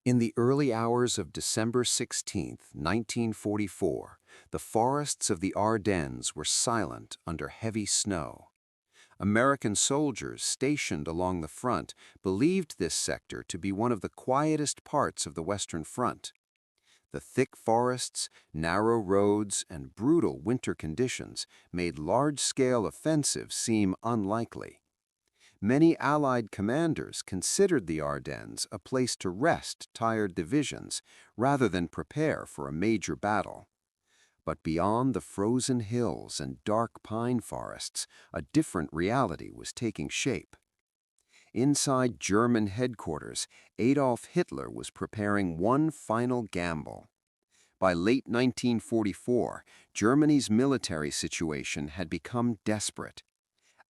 In the early hours of December 16, 1944, the forests of the Ardennes were silent under heavy snow. American soldiers stationed along the front believed this sector to be one of the quietest parts of the Western Front. The thick forests, narrow roads, and brutal winter conditions made large-scale offensives seem unlikely. Many Allied commanders considered the Ardennes a place to rest tired divisions rather than prepare for a major battle. But beyond the frozen hills and dark pine forests, a different reality was taking shape. Inside German headquarters, Adolf Hitler was preparing one final gamble. By late 1944, Germany's military situation had become desperate.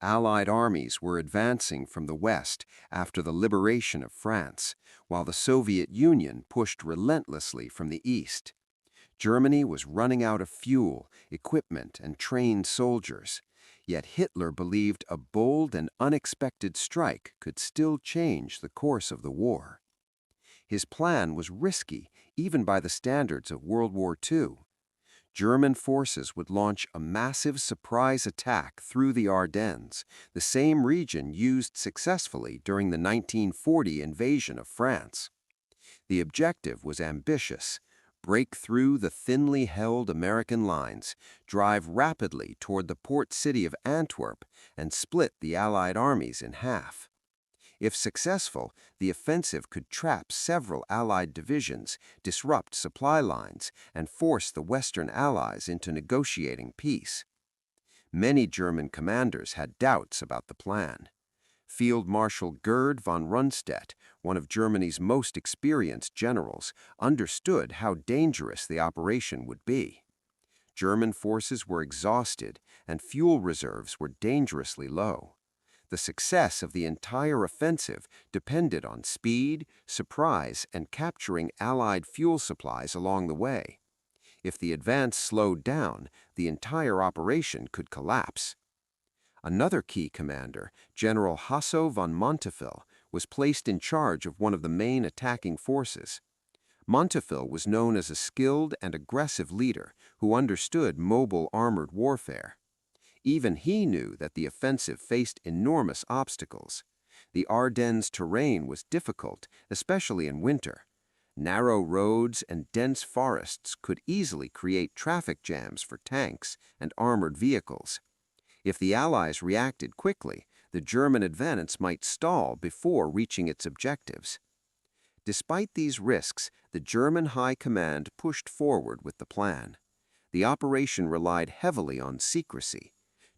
Allied armies were advancing from the west after the liberation of France, while the Soviet Union pushed relentlessly from the east. Germany was running out of fuel, equipment, and trained soldiers. Yet Hitler believed a bold and unexpected strike could still change the course of the war. His plan was risky, even by the standards of World War II. German forces would launch a massive surprise attack through the Ardennes, the same region used successfully during the 1940 invasion of France. The objective was ambitious: break through the thinly held American lines, drive rapidly toward the port city of Antwerp, and split the Allied armies in half. If successful, the offensive could trap several Allied divisions, disrupt supply lines, and force the Western Allies into negotiating peace. Many German commanders had doubts about the plan. Field Marshal Gerd von Rundstedt, one of Germany's most experienced generals, understood how dangerous the operation would be. German forces were exhausted, and fuel reserves were dangerously low. The success of the entire offensive depended on speed, surprise, and capturing Allied fuel supplies along the way. If the advance slowed down, the entire operation could collapse. Another key commander, General Hasso von Montefil, was placed in charge of one of the main attacking forces. Montefil was known as a skilled and aggressive leader who understood mobile armored warfare. Even he knew that the offensive faced enormous obstacles. The Ardennes terrain was difficult, especially in winter. Narrow roads and dense forests could easily create traffic jams for tanks and armored vehicles. If the Allies reacted quickly, the German advance might stall before reaching its objectives. Despite these risks, the German High Command pushed forward with the plan. The operation relied heavily on secrecy.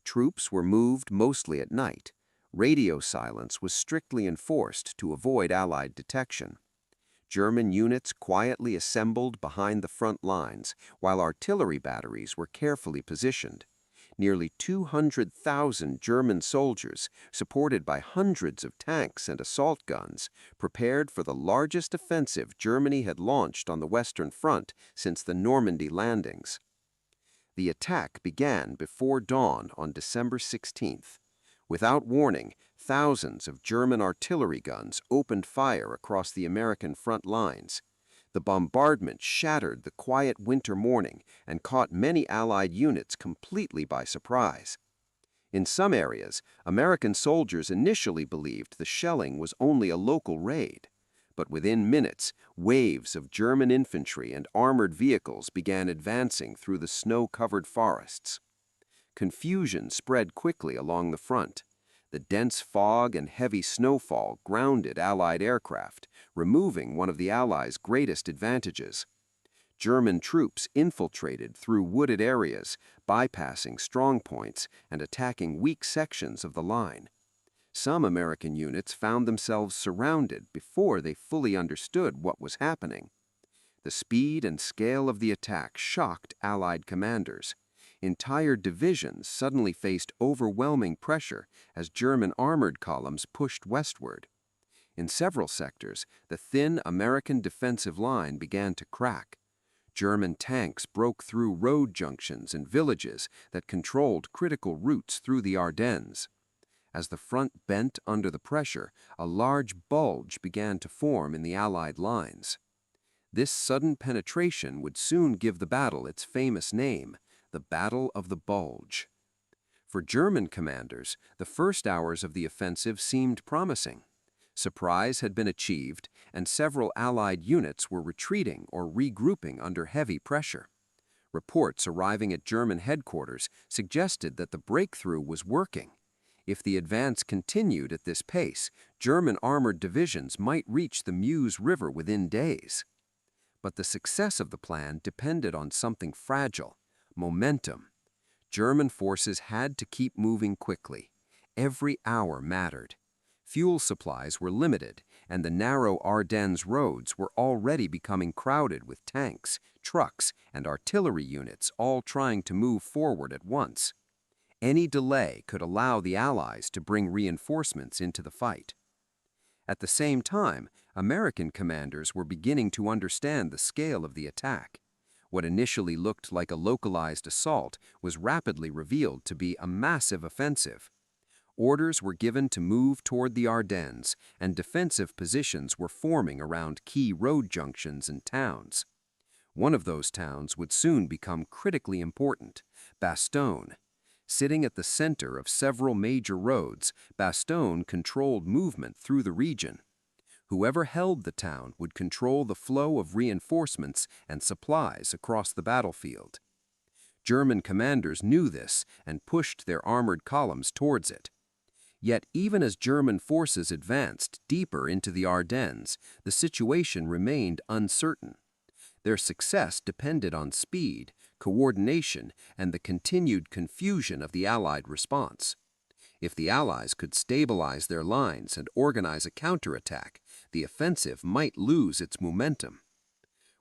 Troops were moved mostly at night. Radio silence was strictly enforced to avoid Allied detection. German units quietly assembled behind the front lines, while artillery batteries were carefully positioned. Nearly 200,000 German soldiers, supported by hundreds of tanks and assault guns, prepared for the largest offensive Germany had launched on the Western Front since the Normandy landings. The attack began before dawn on December 16th. Without warning, thousands of German artillery guns opened fire across the American front lines. The bombardment shattered the quiet winter morning and caught many Allied units completely by surprise. In some areas, American soldiers initially believed the shelling was only a local raid. But within minutes, waves of German infantry and armored vehicles began advancing through the snow-covered forests. Confusion spread quickly along the front. The dense fog and heavy snowfall grounded Allied aircraft, removing one of the Allies' greatest advantages. German troops infiltrated through wooded areas, bypassing strong points and attacking weak sections of the line. Some American units found themselves surrounded before they fully understood what was happening. The speed and scale of the attack shocked Allied commanders. Entire divisions suddenly faced overwhelming pressure as German armored columns pushed westward. In several sectors, the thin American defensive line began to crack. German tanks broke through road junctions and villages that controlled critical routes through the Ardennes. As the front bent under the pressure, a large bulge began to form in the Allied lines. This sudden penetration would soon give the battle its famous name, the Battle of the Bulge. For German commanders, the first hours of the offensive seemed promising. Surprise had been achieved, and several Allied units were retreating or regrouping under heavy pressure. Reports arriving at German headquarters suggested that the breakthrough was working. If the advance continued at this pace, German armored divisions might reach the Meuse River within days. But the success of the plan depended on something fragile: momentum. German forces had to keep moving quickly. Every hour mattered. Fuel supplies were limited, and the narrow Ardennes roads were already becoming crowded with tanks, trucks, and artillery units all trying to move forward at once. Any delay could allow the Allies to bring reinforcements into the fight. At the same time, American commanders were beginning to understand the scale of the attack. What initially looked like a localized assault was rapidly revealed to be a massive offensive. Orders were given to move toward the Ardennes, and defensive positions were forming around key road junctions and towns. One of those towns would soon become critically important: Bastogne. Sitting at the center of several major roads, Bastogne controlled movement through the region. Whoever held the town would control the flow of reinforcements and supplies across the battlefield. German commanders knew this and pushed their armored columns towards it. Yet even as German forces advanced deeper into the Ardennes, the situation remained uncertain. Their success depended on speed, coordination, and the continued confusion of the Allied response. If the Allies could stabilize their lines and organize a counterattack, the offensive might lose its momentum.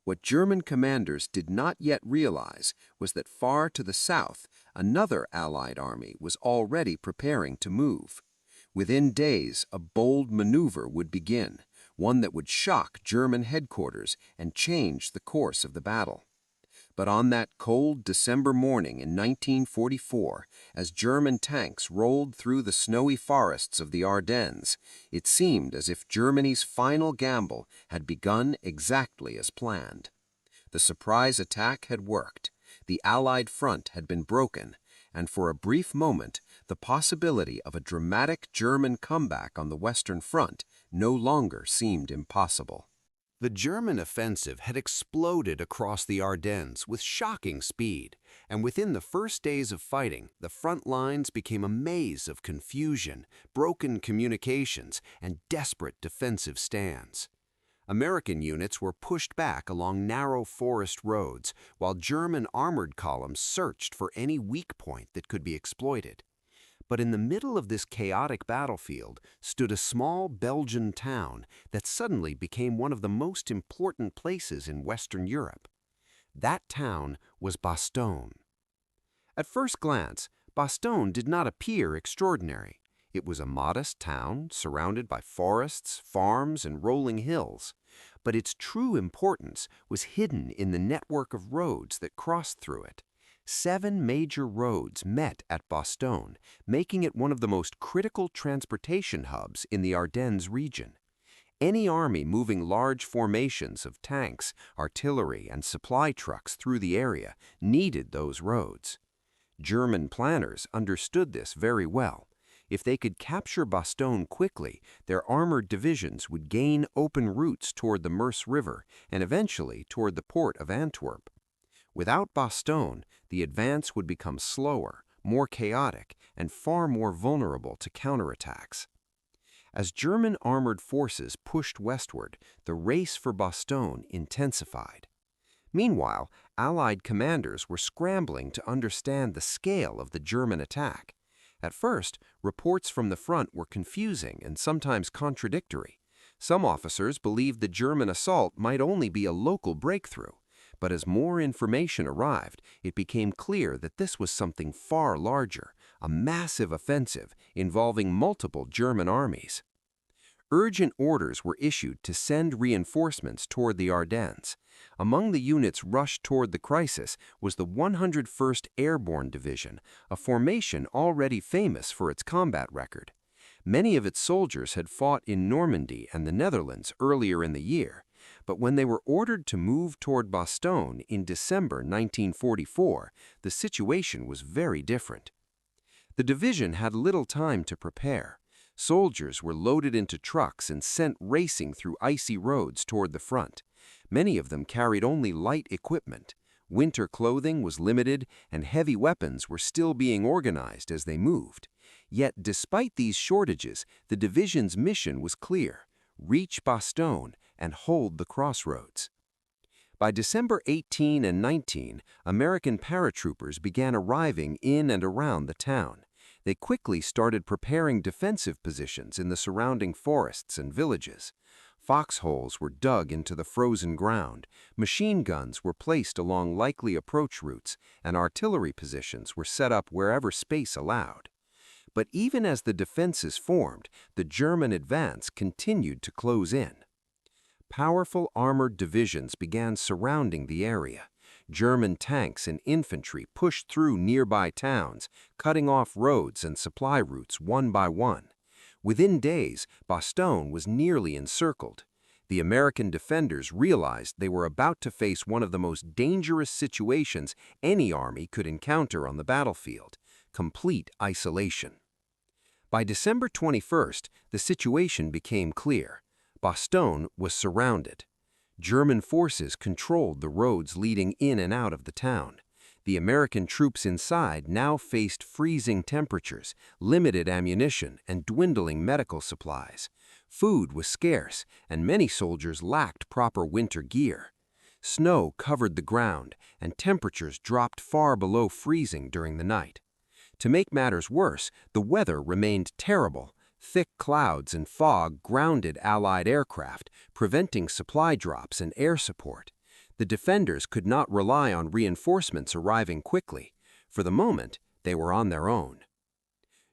What German commanders did not yet realize was that far to the south, another Allied army was already preparing to move. Within days, a bold maneuver would begin, one that would shock German headquarters and change the course of the battle. But on that cold December morning in 1944, as German tanks rolled through the snowy forests of the Ardennes, it seemed as if Germany's final gamble had begun exactly as planned. The surprise attack had worked. The Allied front had been broken, and for a brief moment, the possibility of a dramatic German comeback on the Western Front no longer seemed impossible. The German offensive had exploded across the Ardennes with shocking speed, and within the first days of fighting, the front lines became a maze of confusion, broken communications, and desperate defensive stands. American units were pushed back along narrow forest roads, while German armored columns searched for any weak point that could be exploited. But in the middle of this chaotic battlefield stood a small Belgian town that suddenly became one of the most important places in Western Europe. That town was Bastogne. At first glance, Bastogne did not appear extraordinary. It was a modest town surrounded by forests, farms, and rolling hills. But its true importance was hidden in the network of roads that crossed through it. 7 major roads met at Bastogne, making it one of the most critical transportation hubs in the Ardennes region. Any army moving large formations of tanks, artillery, and supply trucks through the area needed those roads. German planners understood this very well. If they could capture Bastogne quickly, their armored divisions would gain open routes toward the Meuse River and eventually toward the port of Antwerp. Without Bastogne, the advance would become slower, more chaotic, and far more vulnerable to counterattacks. As German armored forces pushed westward, the race for Bastogne intensified. Meanwhile, Allied commanders were scrambling to understand the scale of the German attack. At first, reports from the front were confusing and sometimes contradictory. Some officers believed the German assault might only be a local breakthrough. But as more information arrived, it became clear that this was something far larger, a massive offensive involving multiple German armies. Urgent orders were issued to send reinforcements toward the Ardennes. Among the units rushed toward the crisis was the 101st Airborne Division, a formation already famous for its combat record. Many of its soldiers had fought in Normandy and the Netherlands earlier in the year, But when they were ordered to move toward Bastogne in December 1944, the situation was very different. The division had little time to prepare. Soldiers were loaded into trucks and sent racing through icy roads toward the front. Many of them carried only light equipment. Winter clothing was limited, and heavy weapons were still being organized as they moved. Yet, despite these shortages, the division's mission was clear: reach Bastogne and hold the crossroads. By December 18 and 19, American paratroopers began arriving in and around the town. They quickly started preparing defensive positions in the surrounding forests and villages. Foxholes were dug into the frozen ground, machine guns were placed along likely approach routes, and artillery positions were set up wherever space allowed. But even as the defenses formed, the German advance continued to close in. Powerful armored divisions began surrounding the area. German tanks and infantry pushed through nearby towns, cutting off roads and supply routes one by one. Within days, Bastogne was nearly encircled. The American defenders realized they were about to face one of the most dangerous situations any army could encounter on the battlefield: complete isolation. By December 21st, the situation became clear. Bastogne was surrounded. German forces controlled the roads leading in and out of the town. The American troops inside now faced freezing temperatures, limited ammunition, and dwindling medical supplies. Food was scarce, and many soldiers lacked proper winter gear. Snow covered the ground, and temperatures dropped far below freezing during the night. To make matters worse, the weather remained terrible. Thick clouds and fog grounded Allied aircraft, preventing supply drops and air support. The defenders could not rely on reinforcements arriving quickly. For the moment, they were on their own.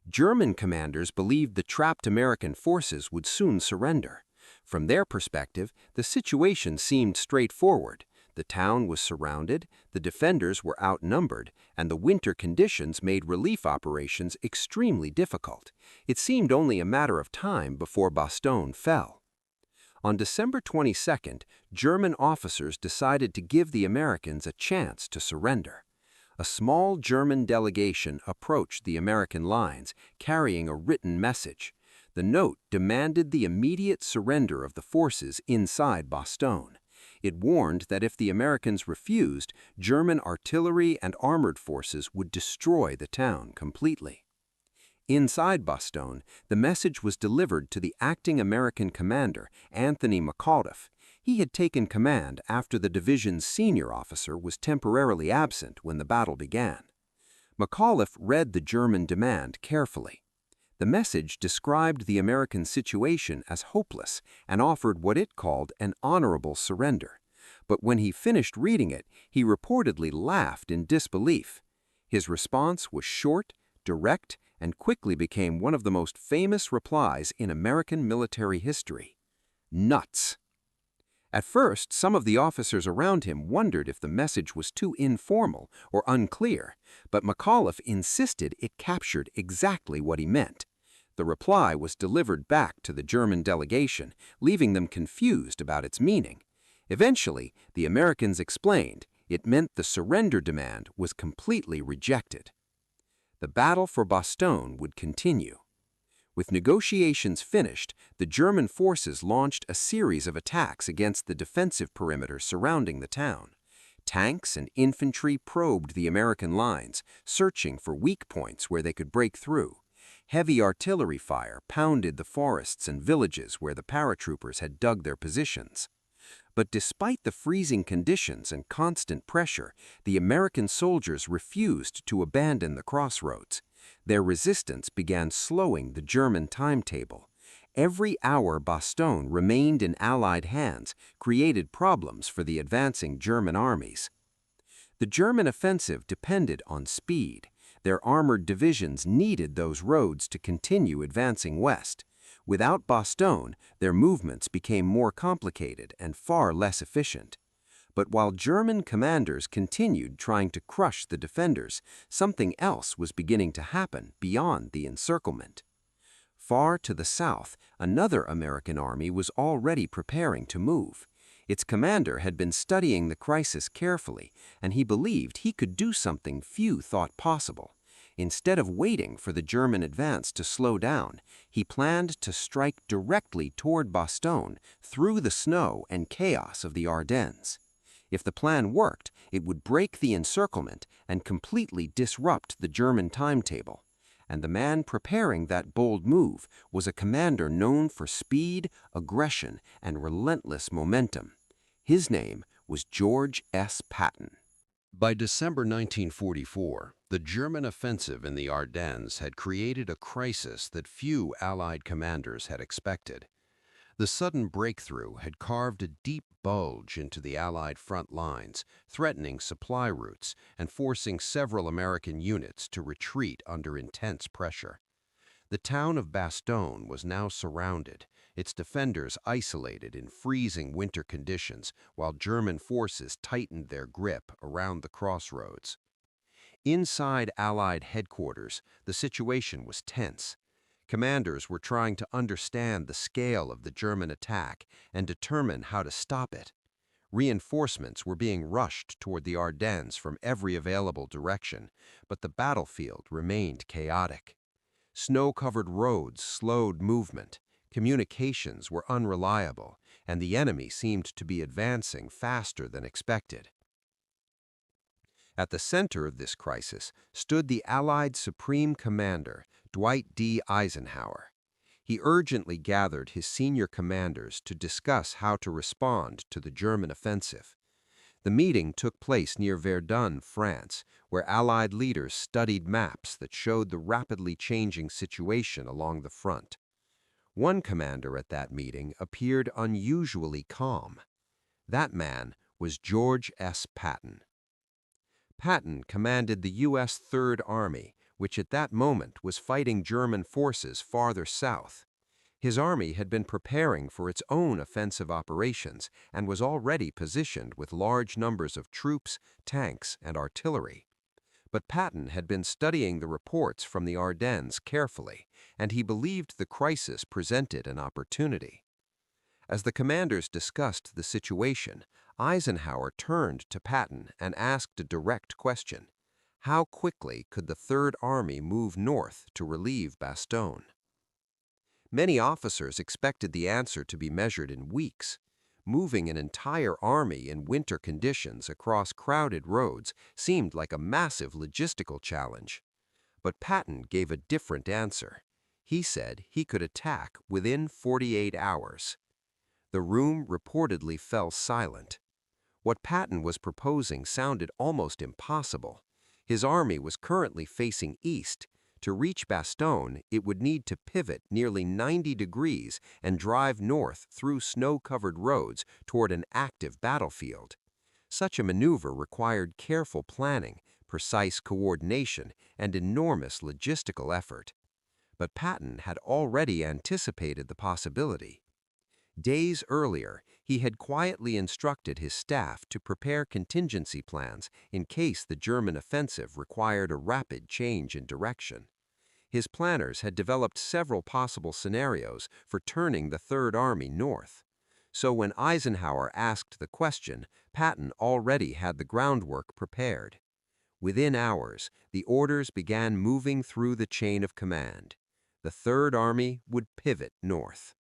German commanders believed the trapped American forces would soon surrender. From their perspective, the situation seemed straightforward. The town was surrounded, the defenders were outnumbered, and the winter conditions made relief operations extremely difficult. It seemed only a matter of time before Bastogne fell. On December 22nd, German officers decided to give the Americans a chance to surrender. A small German delegation approached the American lines, carrying a written message. The note demanded the immediate surrender of the forces inside Bastogne. It warned that if the Americans refused, German artillery and armored forces would destroy the town completely. Inside Bastogne, the message was delivered to the acting American commander, Anthony McAuliffe. He had taken command after the division's senior officer was temporarily absent when the battle began. McAuliffe read the German demand carefully. The message described the American situation as hopeless and offered what it called an honorable surrender. But when he finished reading it, he reportedly laughed in disbelief. His response was short, direct, and quickly became one of the most famous replies in American military history: "Nuts." At first, some of the officers around him wondered if the message was too informal or unclear, but McAuliffe insisted it captured exactly what he meant. The reply was delivered back to the German delegation, leaving them confused about its meaning. Eventually, the Americans explained it meant the surrender demand was completely rejected. The battle for Bastogne would continue. With negotiations finished, the German forces launched a series of attacks against the defensive perimeter surrounding the town. Tanks and infantry probed the American lines, searching for weak points where they could break through. Heavy artillery fire pounded the forests and villages where the paratroopers had dug their positions. But despite the freezing conditions and constant pressure, the American soldiers refused to abandon the crossroads. Their resistance began slowing the German timetable. Every hour Bastogne remained in Allied hands created problems for the advancing German armies. The German offensive depended on speed. Their armored divisions needed those roads to continue advancing west. Without Bastogne, their movements became more complicated and far less efficient. But while German commanders continued trying to crush the defenders, something else was beginning to happen beyond the encirclement. Far to the south, another American army was already preparing to move. Its commander had been studying the crisis carefully, and he believed he could do something few thought possible. Instead of waiting for the German advance to slow down, he planned to strike directly toward Bastogne through the snow and chaos of the Ardennes. If the plan worked, it would break the encirclement and completely disrupt the German timetable. And the man preparing that bold move was a commander known for speed, aggression, and relentless momentum. His name was George S. Patton. By December 1944, the German offensive in the Ardennes had created a crisis that few Allied commanders had expected. The sudden breakthrough had carved a deep bulge into the Allied front lines, threatening supply routes and forcing several American units to retreat under intense pressure. The town of Bastogne was now surrounded, its defenders isolated in freezing winter conditions while German forces tightened their grip around the crossroads. Inside Allied headquarters, the situation was tense. Commanders were trying to understand the scale of the German attack and determine how to stop it. Reinforcements were being rushed toward the Ardennes from every available direction, but the battlefield remained chaotic. Snow-covered roads slowed movement, communications were unreliable, and the enemy seemed to be advancing faster than expected. At the center of this crisis stood the Allied Supreme Commander, Dwight D. Eisenhower. He urgently gathered his senior commanders to discuss how to respond to the German offensive. The meeting took place near Verdun, France, where Allied leaders studied maps that showed the rapidly changing situation along the front. One commander at that meeting appeared unusually calm. That man was George S. Patton. Patton commanded the U.S. Third Army, which at that moment was fighting German forces farther south. His army had been preparing for its own offensive operations and was already positioned with large numbers of troops, tanks, and artillery. But Patton had been studying the reports from the Ardennes carefully, and he believed the crisis presented an opportunity. As the commanders discussed the situation, Eisenhower turned to Patton and asked a direct question. How quickly could the Third Army move north to relieve Bastogne? Many officers expected the answer to be measured in weeks. Moving an entire army in winter conditions across crowded roads seemed like a massive logistical challenge. But Patton gave a different answer. He said he could attack within 48 hours. The room reportedly fell silent. What Patton was proposing sounded almost impossible. His army was currently facing east. To reach Bastogne, it would need to pivot nearly 90 degrees and drive north through snow-covered roads toward an active battlefield. Such a maneuver required careful planning, precise coordination, and enormous logistical effort. But Patton had already anticipated the possibility. Days earlier, he had quietly instructed his staff to prepare contingency plans in case the German offensive required a rapid change in direction. His planners had developed several possible scenarios for turning the Third Army north. So when Eisenhower asked the question, Patton already had the groundwork prepared. Within hours, the orders began moving through the chain of command. The Third Army would pivot north.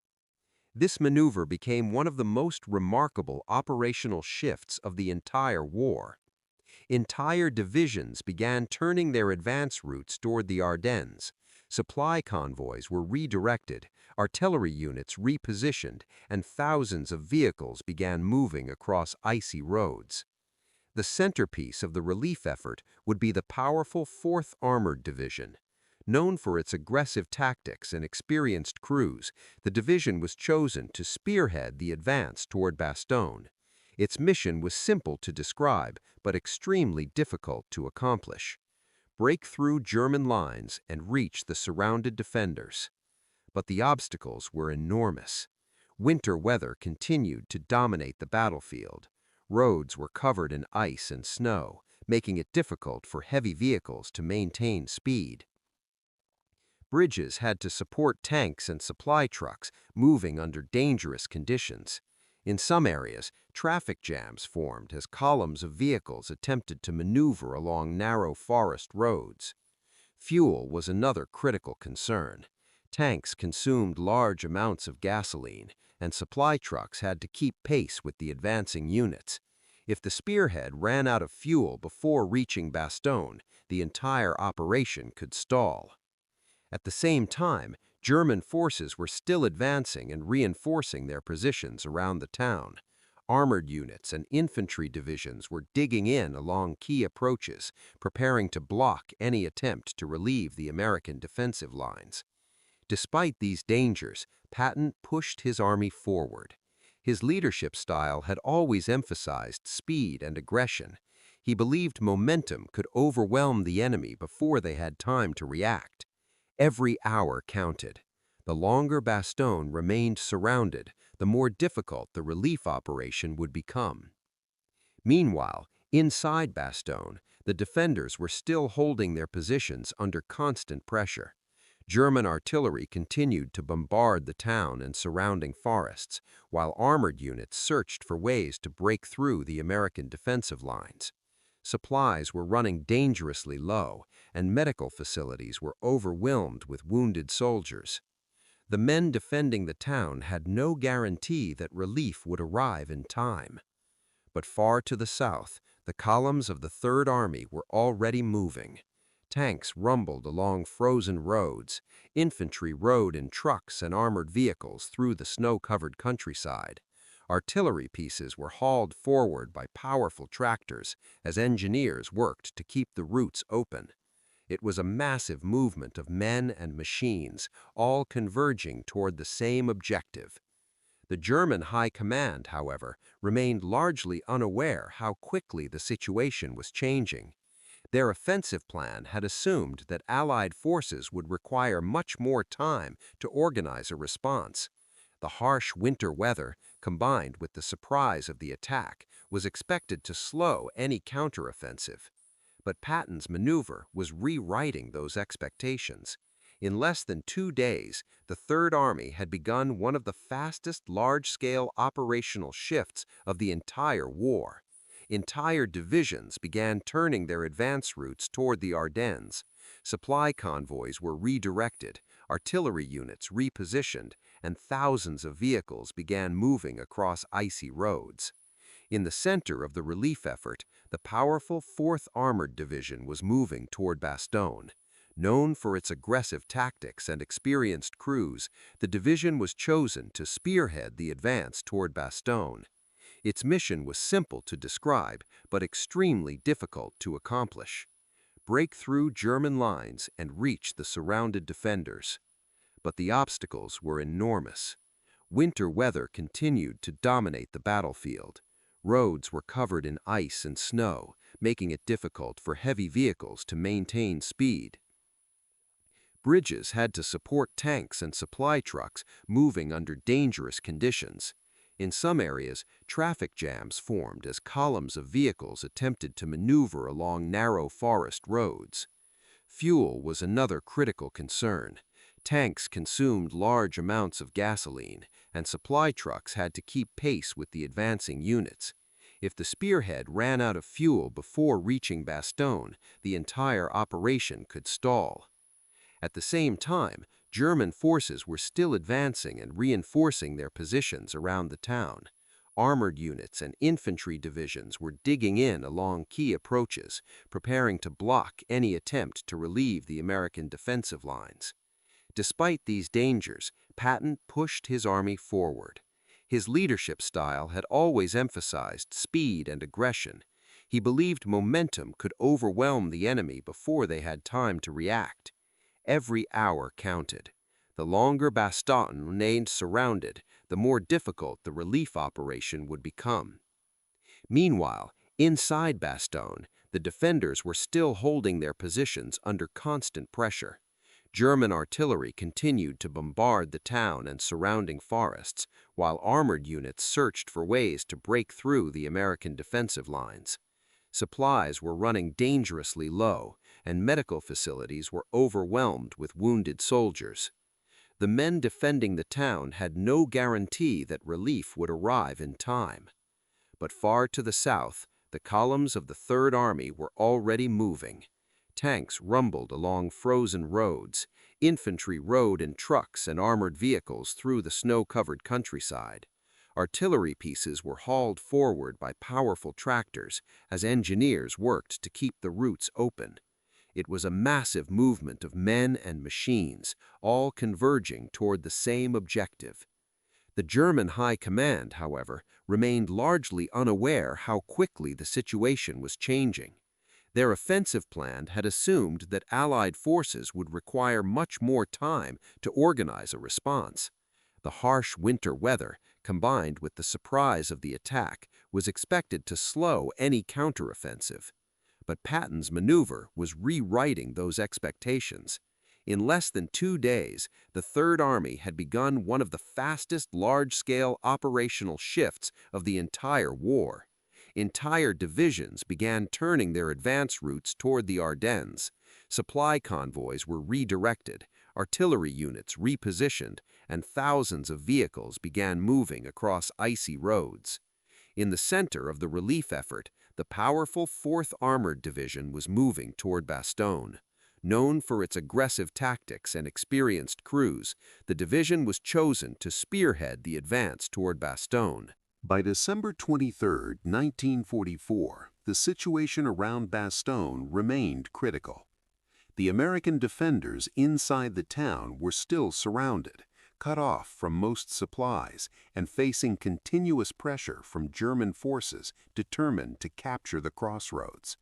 This maneuver became one of the most remarkable operational shifts of the entire war. Entire divisions began turning their advance routes toward the Ardennes. Supply convoys were redirected, artillery units repositioned, and thousands of vehicles began moving across icy roads. The centerpiece of the relief effort would be the powerful 4th Armored Division. Known for its aggressive tactics and experienced crews, the division was chosen to spearhead the advance toward Bastogne. Its mission was simple to describe, but extremely difficult to accomplish. Break through German lines and reach the surrounded defenders. But the obstacles were enormous. Winter weather continued to dominate the battlefield. Roads were covered in ice and snow, making it difficult for heavy vehicles to maintain speed. Bridges had to support tanks and supply trucks moving under dangerous conditions. In some areas, traffic jams formed as columns of vehicles attempted to maneuver along narrow forest roads. Fuel was another critical concern. Tanks consumed large amounts of gasoline, and supply trucks had to keep pace with the advancing units. If the spearhead ran out of fuel before reaching Bastogne, the entire operation could stall. At the same time, German forces were still advancing and reinforcing their positions around the town. Armored units and infantry divisions were digging in along key approaches, preparing to block any attempt to relieve the American defensive lines. Despite these dangers, Patton pushed his army forward. His leadership style had always emphasized speed and aggression. He believed momentum could overwhelm the enemy before they had time to react. Every hour counted. The longer Bastogne remained surrounded, the more difficult the relief operation would become. Meanwhile, inside Bastogne, the defenders were still holding their positions under constant pressure. German artillery continued to bombard the town and surrounding forests, while armored units searched for ways to break through the American defensive lines. Supplies were running dangerously low, and medical facilities were overwhelmed with wounded soldiers. The men defending the town had no guarantee that relief would arrive in time. But far to the south, the columns of the Third Army were already moving. Tanks rumbled along frozen roads, infantry rode in trucks and armored vehicles through the snow-covered countryside. Artillery pieces were hauled forward by powerful tractors as engineers worked to keep the routes open. It was a massive movement of men and machines, all converging toward the same objective. The German high command, however, remained largely unaware how quickly the situation was changing. Their offensive plan had assumed that Allied forces would require much more time to organize a response. The harsh winter weather, combined with the surprise of the attack, was expected to slow any counteroffensive. But Patton's maneuver was rewriting those expectations. In less than 2 days, the Third Army had begun one of the fastest large-scale operational shifts of the entire war. Entire divisions began turning their advance routes toward the Ardennes. Supply convoys were redirected, artillery units repositioned, and thousands of vehicles began moving across icy roads. In the center of the relief effort, the powerful 4th Armored Division was moving toward Bastogne. Known for its aggressive tactics and experienced crews, the division was chosen to spearhead the advance toward Bastogne. Its mission was simple to describe, but extremely difficult to accomplish. Break through German lines and reach the surrounded defenders. But the obstacles were enormous. Winter weather continued to dominate the battlefield. Roads were covered in ice and snow, making it difficult for heavy vehicles to maintain speed. Bridges had to support tanks and supply trucks moving under dangerous conditions. In some areas, traffic jams formed as columns of vehicles attempted to maneuver along narrow forest roads. Fuel was another critical concern. Tanks consumed large amounts of gasoline, and supply trucks had to keep pace with the advancing units. If the spearhead ran out of fuel before reaching Bastogne, the entire operation could stall. At the same time, German forces were still advancing and reinforcing their positions around the town. Armored units and infantry divisions were digging in along key approaches, preparing to block any attempt to relieve the American defensive lines. Despite these dangers, Patton pushed his army forward. His leadership style had always emphasized speed and aggression. He believed momentum could overwhelm the enemy before they had time to react. Every hour counted. The longer Bastogne remained surrounded, the more difficult the relief operation would become. Meanwhile, inside Bastogne, the defenders were still holding their positions under constant pressure. German artillery continued to bombard the town and surrounding forests, while armored units searched for ways to break through the American defensive lines. Supplies were running dangerously low, and medical facilities were overwhelmed with wounded soldiers. The men defending the town had no guarantee that relief would arrive in time. But far to the south, the columns of the Third Army were already moving. Tanks rumbled along frozen roads. Infantry rode in trucks and armored vehicles through the snow-covered countryside. Artillery pieces were hauled forward by powerful tractors as engineers worked to keep the routes open. It was a massive movement of men and machines, all converging toward the same objective. The German High Command, however, remained largely unaware how quickly the situation was changing. Their offensive plan had assumed that Allied forces would require much more time to organize a response. The harsh winter weather, combined with the surprise of the attack, was expected to slow any counteroffensive. But Patton's maneuver was rewriting those expectations. In less than 2 days, the Third Army had begun one of the fastest large-scale operational shifts of the entire war. Entire divisions began turning their advance routes toward the Ardennes. Supply convoys were redirected, artillery units repositioned, and thousands of vehicles began moving across icy roads. In the center of the relief effort, the powerful 4th Armored Division was moving toward Bastogne. Known for its aggressive tactics and experienced crews, the division was chosen to spearhead the advance toward Bastogne. By December 23, 1944, the situation around Bastogne remained critical. The American defenders inside the town were still surrounded, cut off from most supplies, and facing continuous pressure from German forces determined to capture the crossroads.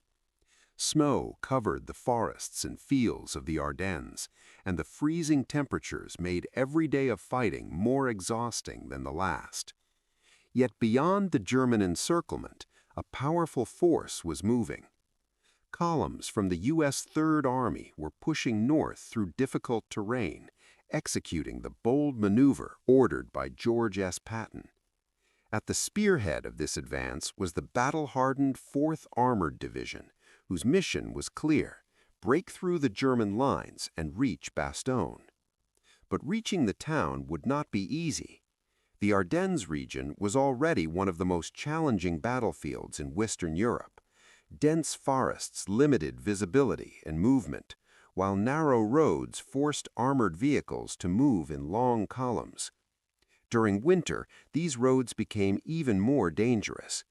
Snow covered the forests and fields of the Ardennes, and the freezing temperatures made every day of fighting more exhausting than the last. Yet beyond the German encirclement, a powerful force was moving. Columns from the U.S. Third Army were pushing north through difficult terrain, executing the bold maneuver ordered by George S. Patton. At the spearhead of this advance was the battle-hardened 4th Armored Division, whose mission was clear: break through the German lines and reach Bastogne. But reaching the town would not be easy. The Ardennes region was already one of the most challenging battlefields in Western Europe. Dense forests limited visibility and movement, while narrow roads forced armored vehicles to move in long columns. During winter, these roads became even more dangerous.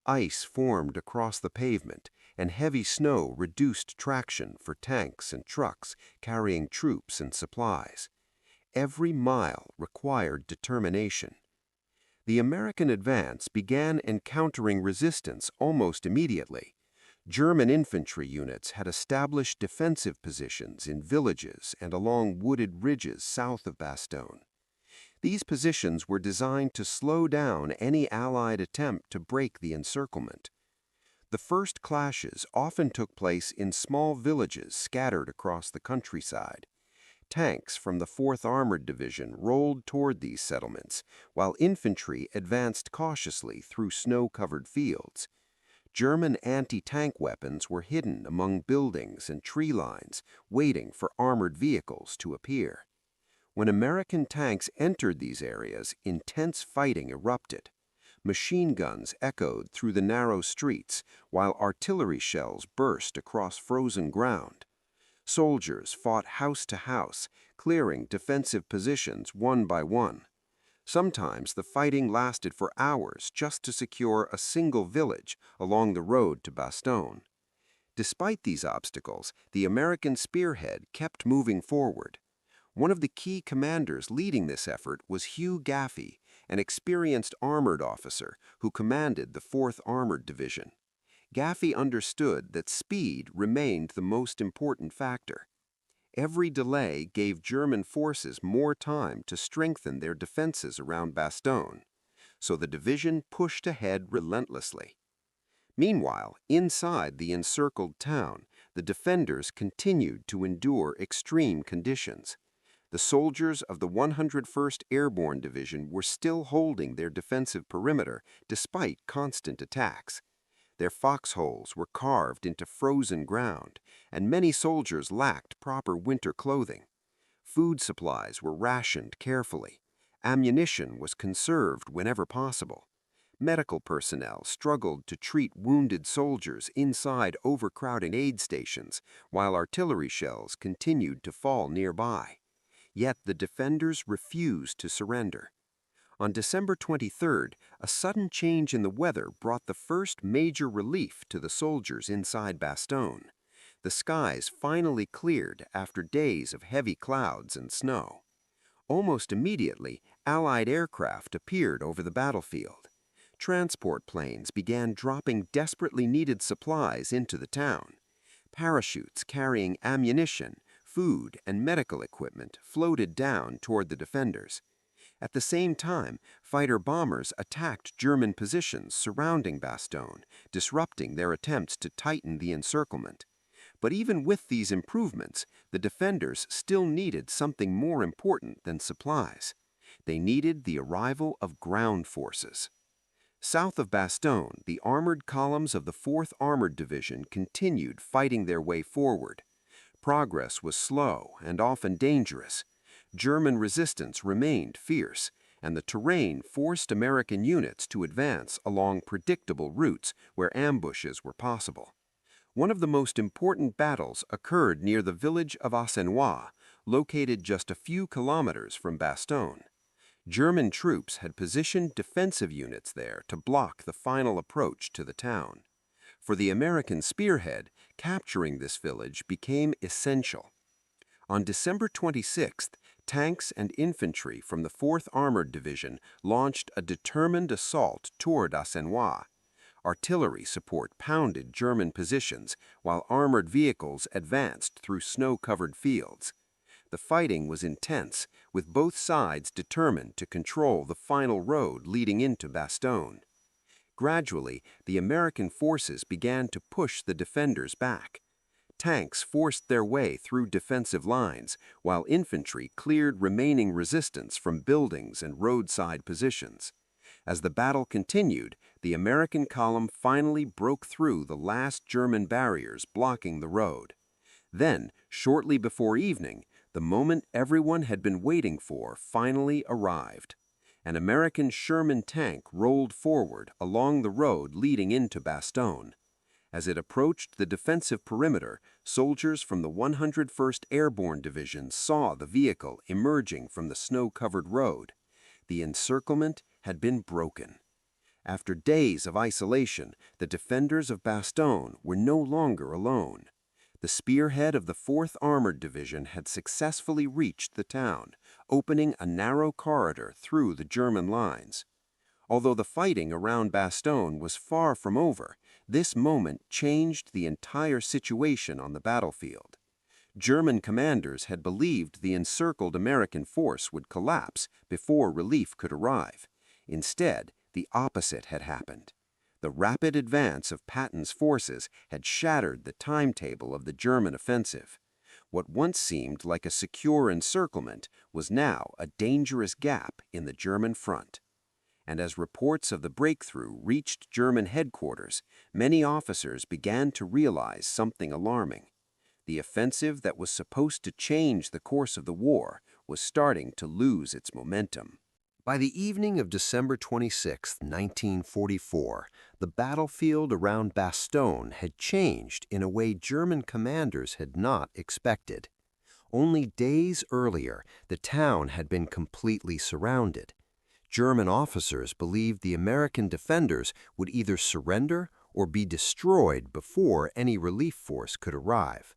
Ice formed across the pavement, and heavy snow reduced traction for tanks and trucks carrying troops and supplies. Every mile required determination. The American advance began encountering resistance almost immediately. German infantry units had established defensive positions in villages and along wooded ridges south of Bastogne. These positions were designed to slow down any Allied attempt to break the encirclement. The first clashes often took place in small villages scattered across the countryside. Tanks from the 4th Armored Division rolled toward these settlements, while infantry advanced cautiously through snow-covered fields. German anti-tank weapons were hidden among buildings and tree lines, waiting for armored vehicles to appear. When American tanks entered these areas, intense fighting erupted. Machine guns echoed through the narrow streets, while artillery shells burst across frozen ground. Soldiers fought house to house, clearing defensive positions one by one. Sometimes the fighting lasted for hours just to secure a single village along the road to Bastogne. Despite these obstacles, the American spearhead kept moving forward. One of the key commanders leading this effort was Hugh Gaffey, an experienced armored officer who commanded the 4th Armored Division. Gaffey understood that speed remained the most important factor. Every delay gave German forces more time to strengthen their defenses around Bastogne, so the division pushed ahead relentlessly. Meanwhile, inside the encircled town, the defenders continued to endure extreme conditions. The soldiers of the 101st Airborne Division were still holding their defensive perimeter despite constant attacks. Their foxholes were carved into frozen ground, and many soldiers lacked proper winter clothing. Food supplies were rationed carefully. Ammunition was conserved whenever possible. Medical personnel struggled to treat wounded soldiers inside overcrowded aid stations, while artillery shells continued to fall nearby. Yet the defenders refused to surrender. On December 23rd, a sudden change in the weather brought the first major relief to the soldiers inside Bastogne. The skies finally cleared after days of heavy clouds and snow. Almost immediately, Allied aircraft appeared over the battlefield. Transport planes began dropping desperately needed supplies into the town. Parachutes carrying ammunition, food, and medical equipment floated down toward the defenders. At the same time, fighter-bombers attacked German positions surrounding Bastogne, disrupting their attempts to tighten the encirclement. But even with these improvements, the defenders still needed something more important than supplies. They needed the arrival of ground forces. South of Bastogne, the armored columns of the 4th Armored Division continued fighting their way forward. Progress was slow and often dangerous. German resistance remained fierce, and the terrain forced American units to advance along predictable routes where ambushes were possible. One of the most important battles occurred near the village of Ardennes, located just a few kilometers from Bastogne. German troops had positioned defensive units there to block the final approach to the town. For the American spearhead, capturing this village became essential. On December 26th, tanks and infantry from the 4th Armored Division launched a determined assault toward Ardennes. Artillery support pounded German positions while armored vehicles advanced through snow-covered fields. The fighting was intense, with both sides determined to control the final road leading into Bastogne. Gradually, the American forces began to push the defenders back. Tanks forced their way through defensive lines, while infantry cleared remaining resistance from buildings and roadside positions. As the battle continued, the American column finally broke through the last German barriers blocking the road. Then, shortly before evening, the moment everyone had been waiting for finally arrived. An American Sherman tank rolled forward along the road leading into Bastogne. As it approached the defensive perimeter, soldiers from the 101st Airborne Division saw the vehicle emerging from the snow-covered road. The encirclement had been broken. After days of isolation, the defenders of Bastogne were no longer alone. The spearhead of the 4th Armored Division had successfully reached the town, opening a narrow corridor through the German lines. Although the fighting around Bastogne was far from over, this moment changed the entire situation on the battlefield. German commanders had believed the encircled American force would collapse before relief could arrive. Instead, the opposite had happened. The rapid advance of Patton's forces had shattered the timetable of the German offensive. What once seemed like a secure encirclement was now a dangerous gap in the German front. And as reports of the breakthrough reached German headquarters, many officers began to realize something alarming. The offensive that was supposed to change the course of the war was starting to lose its momentum. By the evening of December 26, 1944, the battlefield around Bastogne had changed in a way German commanders had not expected. Only days earlier, the town had been completely surrounded. German officers believed the American defenders would either surrender or be destroyed before any relief force could arrive.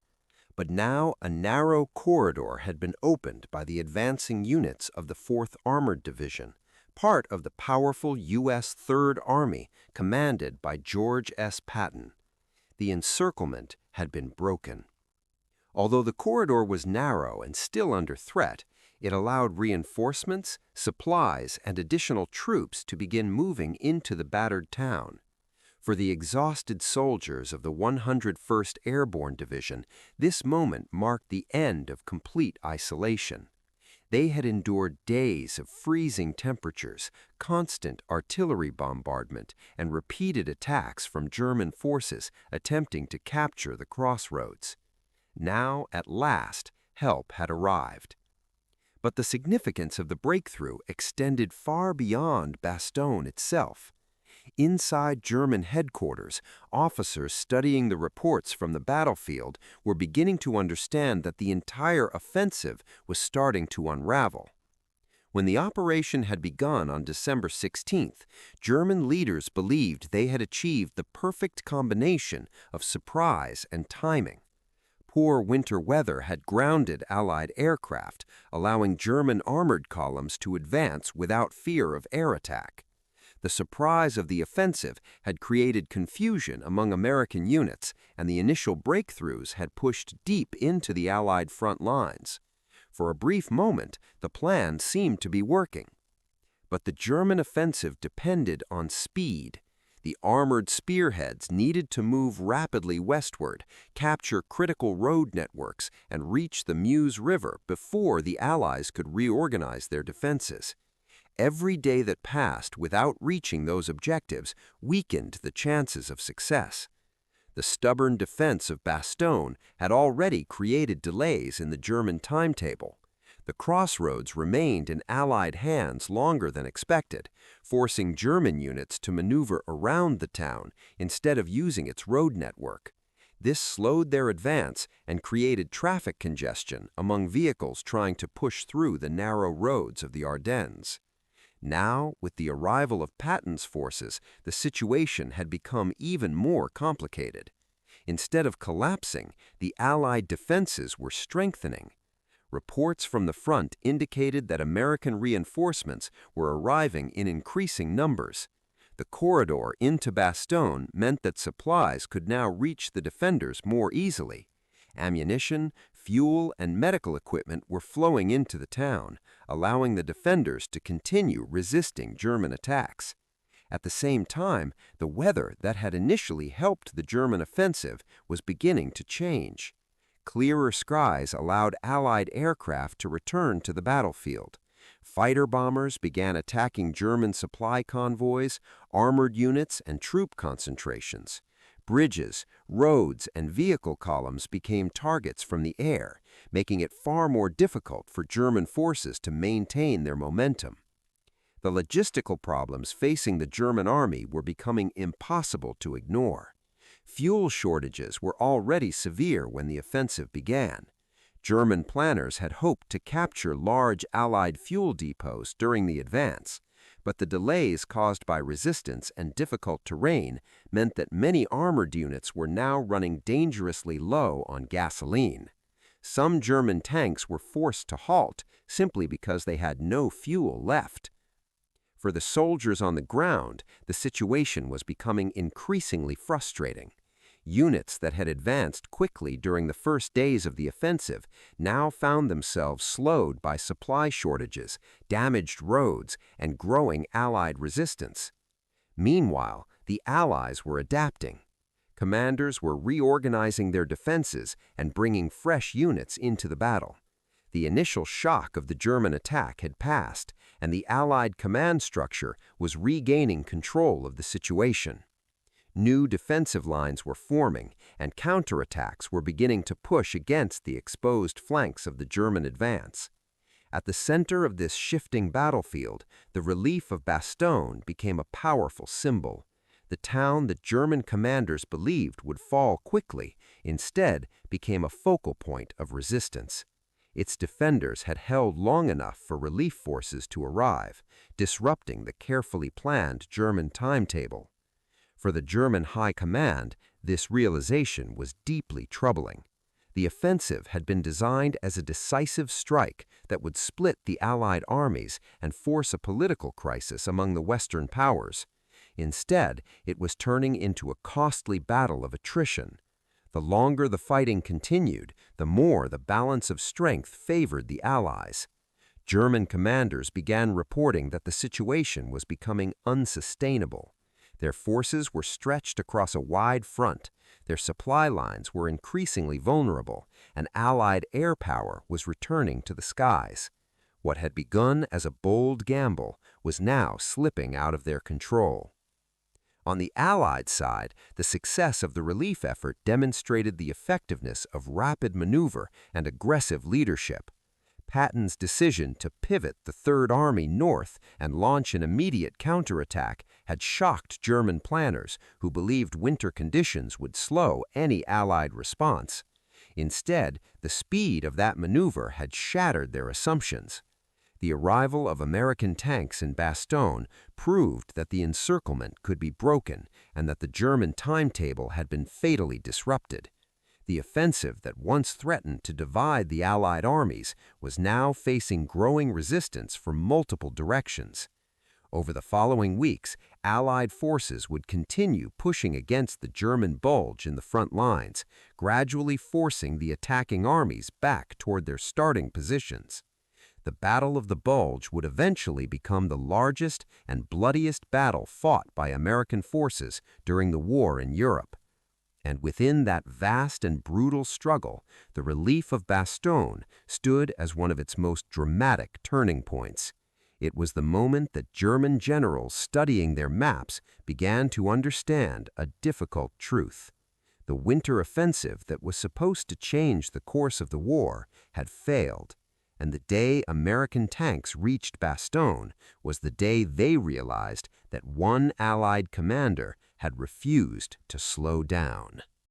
But now a narrow corridor had been opened by the advancing units of the 4th Armored Division, part of the powerful U.S. 3rd Army commanded by George S. Patton. The encirclement had been broken. Although the corridor was narrow and still under threat, it allowed reinforcements, supplies, and additional troops to begin moving into the battered town. For the exhausted soldiers of the 101st Airborne Division, this moment marked the end of complete isolation. They had endured days of freezing temperatures, constant artillery bombardment, and repeated attacks from German forces attempting to capture the crossroads. Now, at last, help had arrived. But the significance of the breakthrough extended far beyond Bastogne itself. Inside German headquarters, officers studying the reports from the battlefield were beginning to understand that the entire offensive was starting to unravel. When the operation had begun on December 16th, German leaders believed they had achieved the perfect combination of surprise and timing. Poor winter weather had grounded Allied aircraft, allowing German armored columns to advance without fear of air attack. The surprise of the offensive had created confusion among American units, and the initial breakthroughs had pushed deep into the Allied front lines. For a brief moment, the plan seemed to be working. But the German offensive depended on speed. The armored spearheads needed to move rapidly westward, capture critical road networks, and reach the Meuse River before the Allies could reorganize their defenses. Every day that passed without reaching those objectives weakened the chances of success. The stubborn defense of Bastogne had already created delays in the German timetable. The crossroads remained in Allied hands longer than expected, forcing German units to maneuver around the town instead of using its road network. This slowed their advance and created traffic congestion among vehicles trying to push through the narrow roads of the Ardennes. Now, with the arrival of Patton's forces, the situation had become even more complicated. Instead of collapsing, the Allied defenses were strengthening. Reports from the front indicated that American reinforcements were arriving in increasing numbers. The corridor into Bastogne meant that supplies could now reach the defenders more easily. Ammunition, fuel, and medical equipment were flowing into the town, allowing the defenders to continue resisting German attacks. At the same time, the weather that had initially helped the German offensive was beginning to change. Clearer skies allowed Allied aircraft to return to the battlefield. Fighter bombers began attacking German supply convoys, armored units, and troop concentrations. Bridges, roads, and vehicle columns became targets from the air, making it far more difficult for German forces to maintain their momentum. The logistical problems facing the German army were becoming impossible to ignore. Fuel shortages were already severe when the offensive began. German planners had hoped to capture large Allied fuel depots during the advance, but the delays caused by resistance and difficult terrain meant that many armored units were now running dangerously low on gasoline. Some German tanks were forced to halt simply because they had no fuel left. For the soldiers on the ground, the situation was becoming increasingly frustrating. Units that had advanced quickly during the first days of the offensive now found themselves slowed by supply shortages, damaged roads, and growing Allied resistance. Meanwhile, the Allies were adapting. Commanders were reorganizing their defenses and bringing fresh units into the battle. The initial shock of the German attack had passed, and the Allied command structure was regaining control of the situation. New defensive lines were forming, and counterattacks were beginning to push against the exposed flanks of the German advance. At the center of this shifting battlefield, the relief of Bastogne became a powerful symbol. The town that German commanders believed would fall quickly, instead became a focal point of resistance. Its defenders had held long enough for relief forces to arrive, disrupting the carefully planned German timetable. For the German High Command, this realization was deeply troubling. The offensive had been designed as a decisive strike that would split the Allied armies and force a political crisis among the Western powers. Instead, it was turning into a costly battle of attrition. The longer the fighting continued, the more the balance of strength favored the Allies. German commanders began reporting that the situation was becoming unsustainable. Their forces were stretched across a wide front, their supply lines were increasingly vulnerable, and Allied air power was returning to the skies. What had begun as a bold gamble was now slipping out of their control. On the Allied side, the success of the relief effort demonstrated the effectiveness of rapid maneuver and aggressive leadership. Patton's decision to pivot the Third Army north and launch an immediate counterattack had shocked German planners who believed winter conditions would slow any Allied response. Instead, the speed of that maneuver had shattered their assumptions. The arrival of American tanks in Bastogne proved that the encirclement could be broken and that the German timetable had been fatally disrupted. The offensive that once threatened to divide the Allied armies was now facing growing resistance from multiple directions. Over the following weeks, Allied forces would continue pushing against the German Bulge in the front lines, gradually forcing the attacking armies back toward their starting positions. The Battle of the Bulge would eventually become the largest and bloodiest battle fought by American forces during the war in Europe. And within that vast and brutal struggle, the relief of Bastogne stood as one of its most dramatic turning points. It was the moment that German generals studying their maps began to understand a difficult truth. The winter offensive that was supposed to change the course of the war had failed, and the day American tanks reached Bastogne was the day they realized that one Allied commander had refused to slow down.